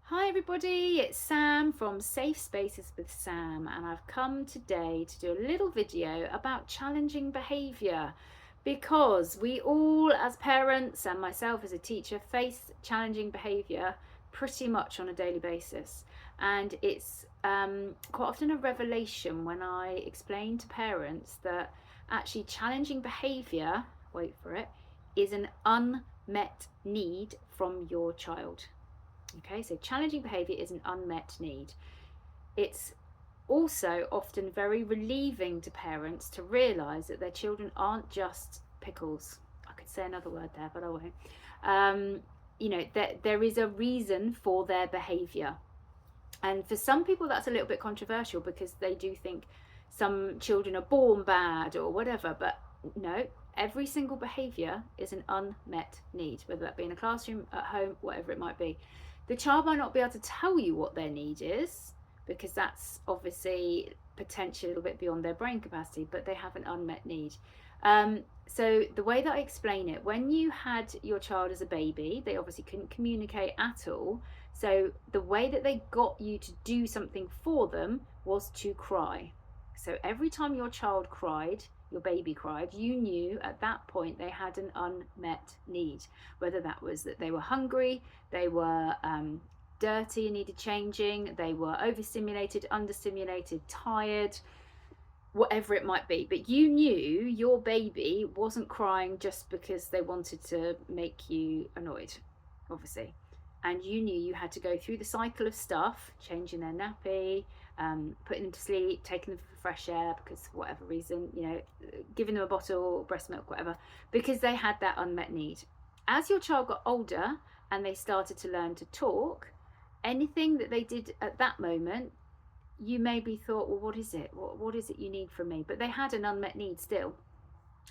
Hi everybody, it's Sam from Safe Spaces with Sam, and I've come today to do a little video about challenging behaviour because we all as parents and myself as a teacher face challenging behaviour pretty much on a daily basis, and it's quite often a revelation when I explain to parents that actually challenging behaviour, wait for it, is an unmet need from your child. Okay, so challenging behaviour is an unmet need. It's also often very relieving to parents to realise that their children aren't just pickles. I could say another word there, but I won't. There is a reason for their behaviour. And for some people, that's a little bit controversial because they do think some children are born bad or whatever. But no, every single behaviour is an unmet need, whether that be in a classroom, at home, whatever it might be. The child might not be able to tell you what their need is because that's obviously potentially a little bit beyond their brain capacity, but they have an unmet need. So the way that I explain it, when you had your child as a baby, they obviously couldn't communicate at all. So the way that they got you to do something for them was to cry. So every time your child cried, your baby cried, you knew at that point they had an unmet need, whether that was that they were hungry, they were dirty and needed changing, they were overstimulated, understimulated, tired, whatever it might be. But you knew your baby wasn't crying just because they wanted to make you annoyed, obviously. And you knew you had to go through the cycle of stuff, changing their nappy, putting them to sleep, taking them for fresh air because for whatever reason, giving them a bottle, breast milk, whatever, because they had that unmet need. As your child got older and they started to learn to talk, anything that they did at that moment, you maybe thought, well, what is it? What is it you need from me? But they had an unmet need still.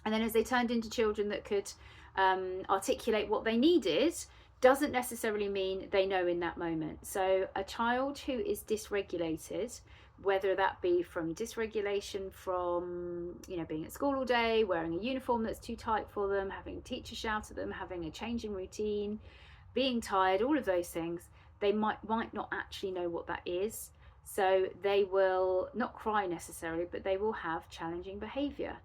And then as they turned into children that could articulate what they needed, doesn't necessarily mean they know in that moment. So a child who is dysregulated, whether that be from dysregulation from being at school all day, wearing a uniform that's too tight for them, having a teacher shout at them, having a changing routine, being tired, all of those things, they might not actually know what that is. So they will not cry necessarily, but they will have challenging behaviour.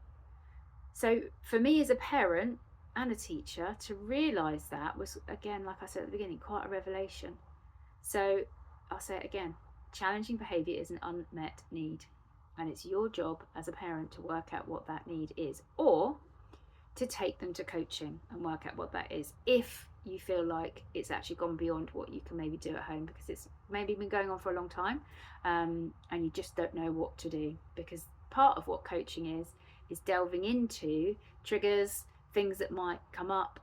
So for me as a parent and a teacher, to realise that was, again, like I said at the beginning, quite a revelation. So I'll say it again, challenging behaviour is an unmet need, and it's your job as a parent to work out what that need is, or to take them to coaching and work out what that is if you feel like it's actually gone beyond what you can maybe do at home, because it's maybe been going on for a long time, and you just don't know what to do. Because part of what coaching is delving into triggers, things that might come up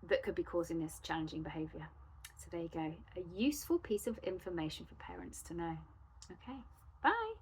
that could be causing this challenging behaviour. So there you go, a useful piece of information for parents to know. Okay, bye.